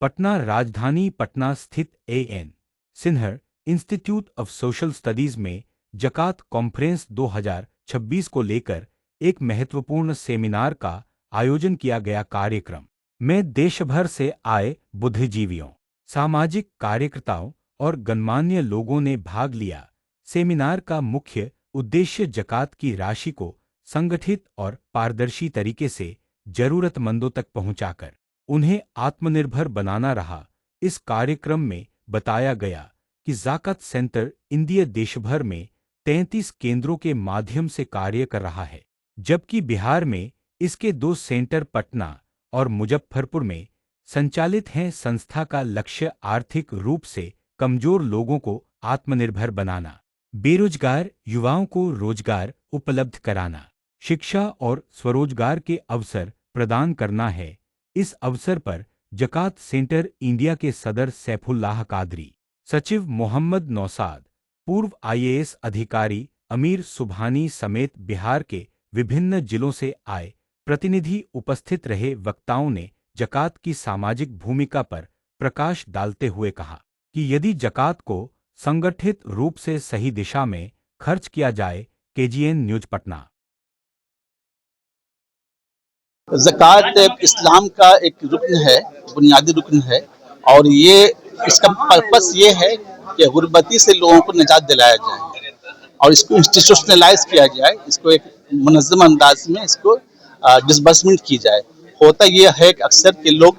पटना राजधानी पटना स्थित A.N. Sinha institute of social studies में जकात कॉन्फ्रेंस 2026 को लेकर एक महत्वपूर्ण सेमिनार का आयोजन किया गया। कार्यक्रम में देशभर से आए बुद्धिजीवियों, सामाजिक कार्यकर्ताओं और गणमान्य लोगों ने भाग लिया। सेमिनार का मुख्य उद्देश्य जकात की राशि को संगठित और पारदर्शी तरीके से जरूरतमंदों तक पहुंचाकर उन्हें आत्मनिर्भर बनाना रहा। इस कार्यक्रम में बताया गया कि ज़कात सेंटर इंडिया देशभर में 33 केंद्रों के माध्यम से कार्य कर रहा है, जबकि बिहार में इसके 2 सेंटर पटना और मुजफ्फरपुर में संचालित हैं। संस्था का लक्ष्य आर्थिक रूप से कमजोर लोगों को आत्मनिर्भर बनाना, बेरोजगार युवाओं को रोजगार उपलब्ध कराना, शिक्षा और स्वरोजगार के अवसर प्रदान करना है। इस अवसर पर जकात सेंटर इंडिया के सदर सैफुल्लाह कादरी, सचिव मोहम्मद नौसाद, पूर्व IAS अधिकारी अमीर सुबहानी समेत बिहार के विभिन्न जिलों से आए प्रतिनिधि उपस्थित रहे। वक्ताओं ने जकात की सामाजिक भूमिका पर प्रकाश डालते हुए कहा कि यदि जकात को संगठित रूप से सही दिशा में खर्च किया जाए। KGN news Patna. ज़कात इस्लाम का एक रुकन है, बुनियादी रुकन है, और ये इसका पर्पस ये है कि गुर्बती से लोगों को निजात दिलाया जाए और इसको इंस्टीट्यूशनलाइज किया जाए, इसको एक मुनज़्ज़म अंदाज में इसको डिसबर्समेंट की जाए। होता ये है कि अक्सर के लोग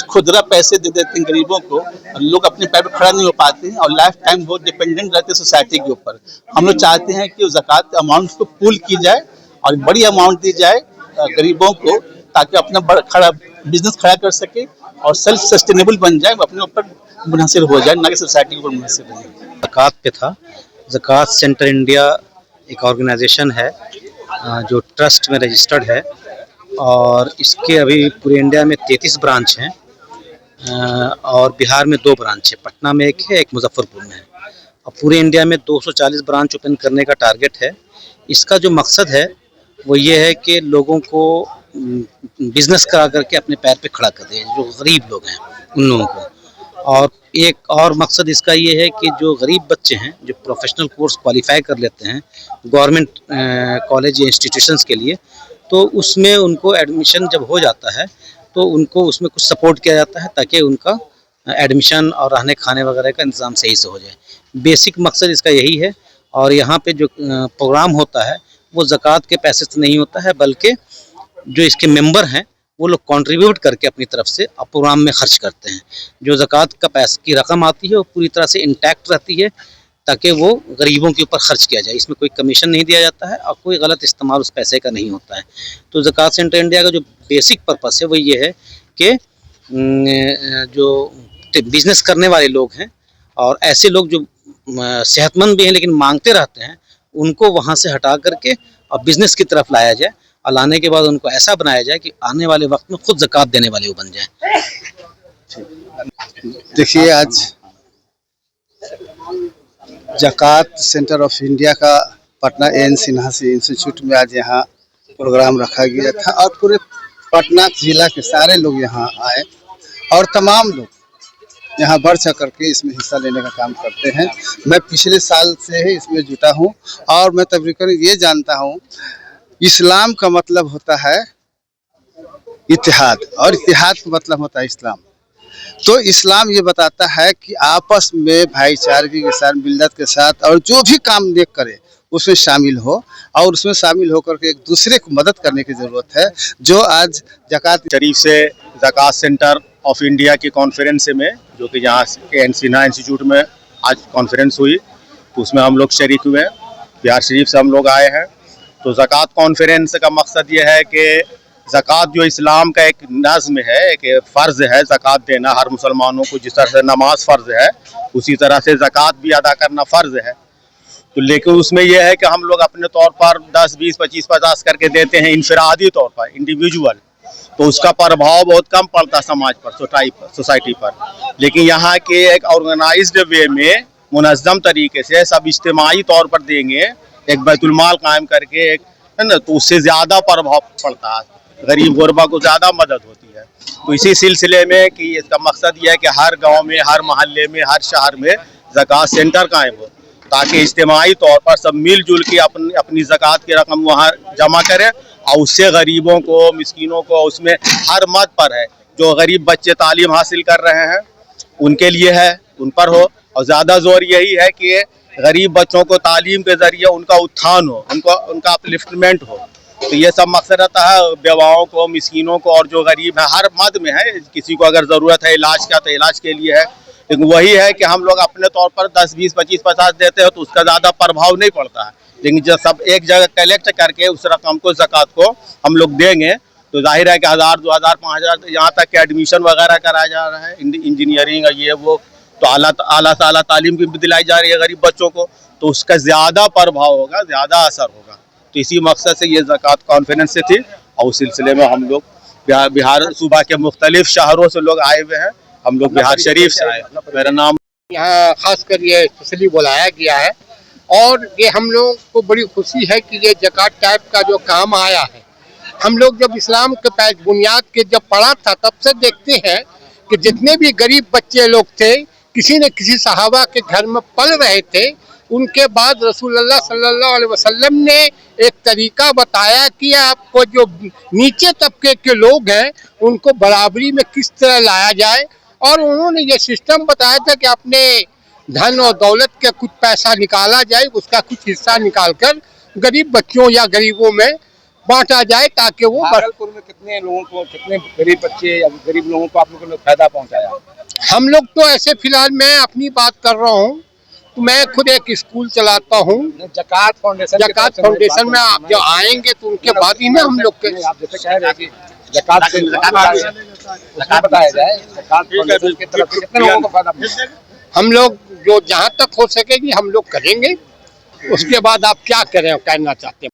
खुदरा पैसे दे देते हैं गरीबों को, और लोग अपने पैर पर खड़ा नहीं हो पाते हैं और लाइफ टाइम वो डिपेंडेंट रहते हैं सोसाइटी के ऊपर। हम लोग चाहते हैं कि ज़कात अमाउंट को पूल की जाए और बड़ी अमाउंट दी जाए गरीबों को, ताकि अपना खड़ा बिजनेस खड़ा कर सके और सेल्फ सस्टेनेबल बन जाए, अपने ऊपर मुनहसिर हो जाए, ना कि सोसाइटी के ऊपर मुनहसिर हो जाए। ज़कात पे था। ज़कात सेंटर इंडिया एक ऑर्गेनाइजेशन है जो ट्रस्ट में रजिस्टर्ड है और इसके अभी पूरे इंडिया में 33 ब्रांच हैं और बिहार में 2 ब्रांच है, पटना में एक है, एक मुजफ्फरपुर में है। और पूरे इंडिया में 240 ब्रांच ओपन करने का टारगेट है। इसका जो मकसद है वो ये है कि लोगों को बिजनेस करा करके अपने पैर पे खड़ा कर दे, जो गरीब लोग हैं उन लोगों को। और एक और मकसद इसका ये है कि जो गरीब बच्चे हैं जो प्रोफेशनल कोर्स क्वालिफाई कर लेते हैं गवर्नमेंट कॉलेज या इंस्टीट्यूशंस के लिए, तो उसमें उनको एडमिशन जब हो जाता है तो उनको उसमें कुछ सपोर्ट किया जाता है ताकि उनका एडमिशन और रहने खाने वगैरह का इंतज़ाम सही से हो जाए। बेसिक मकसद इसका यही है। और यहाँ पे जो प्रोग्राम होता है वो ज़कात के पैसे से नहीं होता है, बल्कि जो इसके मेंबर हैं वो लोग कंट्रीब्यूट करके अपनी तरफ से प्रोग्राम में खर्च करते हैं। जो ज़कात का पैसे की रकम आती है वो पूरी तरह से इंटैक्ट रहती है ताकि वो गरीबों के ऊपर खर्च किया जाए। इसमें कोई कमीशन नहीं दिया जाता है और कोई गलत इस्तेमाल उस पैसे का नहीं होता है। तो ज़कात सेंटर इंडिया का जो बेसिक पर्पस है वो ये है कि जो बिज़नेस करने वाले लोग हैं और ऐसे लोग जो सेहतमंद भी हैं लेकिन मांगते रहते हैं, उनको वहाँ से हटा करके और बिज़नेस की तरफ लाया जाए और लाने के बाद उनको ऐसा बनाया जाए कि आने वाले वक्त में खुद ज़कात देने वाले वो बन जाए। देखिए, आज ज़कात सेंटर ऑफ इंडिया का पटना A.N. सिन्हा इंस्टीट्यूट में आज यहाँ प्रोग्राम रखा गया था और पूरे पटना जिला के सारे लोग यहाँ आए और तमाम लोग यहाँ बढ़ चढ़ करके इसमें हिस्सा लेने का काम करते हैं। मैं पिछले साल से ही इसमें जुटा हूँ और मैं तकरीबन ये जानता हूँ, इस्लाम का मतलब होता है इत्तेहाद और इत्तेहाद का मतलब होता है इस्लाम। तो इस्लाम ये बताता है कि आपस में भाईचारगी के साथ, मिल्लत के साथ और जो भी काम नेक करे उसमें शामिल हो और उसमें शामिल होकर के एक दूसरे को मदद करने की ज़रूरत है। जो आज ज़कात शरीफ से ज़कात सेंटर ऑफ इंडिया की कॉन्फ्रेंस में, जो कि यहाँ A.N. सिन्हा इंस्टीट्यूट में आज कॉन्फ्रेंस हुई, तो उसमें हम लोग शरीक हुए। बिहार शरीफ से हम लोग आए हैं। तो ज़कात कॉन्फ्रेंस का मकसद ये है कि ज़कात जो इस्लाम का एक नज़्म है, एक फ़र्ज़ है ज़कात देना हर मुसलमानों को। जिस तरह से नमाज फ़र्ज़ है उसी तरह से ज़कात भी अदा करना फ़र्ज़ है। तो लेकिन उसमें यह है कि हम लोग अपने तौर पर 10, 20, 25, 50 करके देते हैं इनफरादी तौर पर, इंडिविजुअल। तो उसका प्रभाव बहुत कम पड़ता है समाज पर, सोसाइटी पर। लेकिन यहाँ के एक ऑर्गेनाइज्ड वे में मुनज़्ज़म तरीके से सब इज्तिमाई तौर पर देंगे, एक बैतुल माल कायम करके, एक है ना, तो उससे ज़्यादा प्रभाव पड़ता है। गरीब गुरबा को ज़्यादा मदद होती है। तो इसी सिलसिले में कि इसका मकसद ये है कि हर गांव में, हर मोहल्ले में, हर शहर में ज़कात सेंटर कायम हो, ताकि इज्तिमाई तौर पर सब मिलजुल के अपनी ज़कात की रकम वहाँ जमा करें और उससे गरीबों को, मिस्कीनों को, उसमें हर मद पर है, जो गरीब बच्चे तालीम हासिल कर रहे हैं उनके लिए है, उन पर हो। और ज़्यादा जोर यही है कि गरीब बच्चों को तालीम के ज़रिए उनका उत्थान हो, उनका अपलिफ्टमेंट हो। तो ये सब मकसद रहता है बेवाओं को, मिस्कीनों को, और जो गरीब है हर मद में है, किसी को अगर ज़रूरत है इलाज का तो इलाज के लिए है। लेकिन वही है कि हम लोग अपने तौर पर 10, 20, 25, 50 देते हैं तो उसका ज़्यादा प्रभाव नहीं पड़ता है। लेकिन जब सब एक जगह कलेक्ट करके उस रकम को, ज़कात को हम लोग देंगे तो जाहिर है कि 1000, 2000, 5000 यहाँ तक के एडमिशन वगैरह कराया जा रहा है, इंजीनियरिंग ये वो, तो आला से आला तालीम भी दिलाई जा रही है गरीब बच्चों को, तो उसका ज़्यादा प्रभाव होगा, ज़्यादा असर होगा। तो इसी मकसद से ये ज़कात कॉन्फ्रेंस से थी और उस सिलसिले में हम लोग बिहार सूबा के मुख्तलिफ शहरों से लोग आए हुए हैं। हम लोग बिहार शरीफ से आए। मेरा नाम यहाँ खासकर ये स्पेशली बुलाया गया है और ये हम लोग को बड़ी खुशी है कि ये ज़कात टाइप का जो काम आया है। हम लोग जब इस्लाम के बुनियाद के जब पढ़ा था तब से देखते हैं कि जितने भी गरीब बच्चे लोग थे, किसी न किसी सहाबा के घर में पल रहे थे। उनके बाद रसूलुल्लाह सल्लल्लाहु अलैहि वसल्लम ने एक तरीका बताया कि आपको जो नीचे तबके के लोग हैं उनको बराबरी में किस तरह लाया जाए, और उन्होंने ये सिस्टम बताया था कि अपने धन और दौलत का कुछ पैसा निकाला जाए, उसका कुछ हिस्सा निकालकर गरीब बच्चों या गरीबों में बांटा जाए, ताकि वो भागलपुर में कितने लोगों को, कितने गरीब बच्चे या गरीब लोगों को आप लोगों ने फायदा पहुंचाया? हम लोग तो ऐसे फिलहाल मैं अपनी बात कर रहा हूँ, तो मैं खुद एक स्कूल चलाता हूँ। ज़कात फाउंडेशन में आप जब आएंगे तो उनके बाद ही ना हम लोग के, आप जैसे कह रहे हैं कि ज़कात से बताया जाए, ज़कात फाउंडेशन की तरफ से कितने लोगों को फायदा पहुंचा? हम लोग जो जहाँ तक हो सकेगी हम लोग करेंगे। उसके बाद आप क्या करें, कहना चाहते हैं?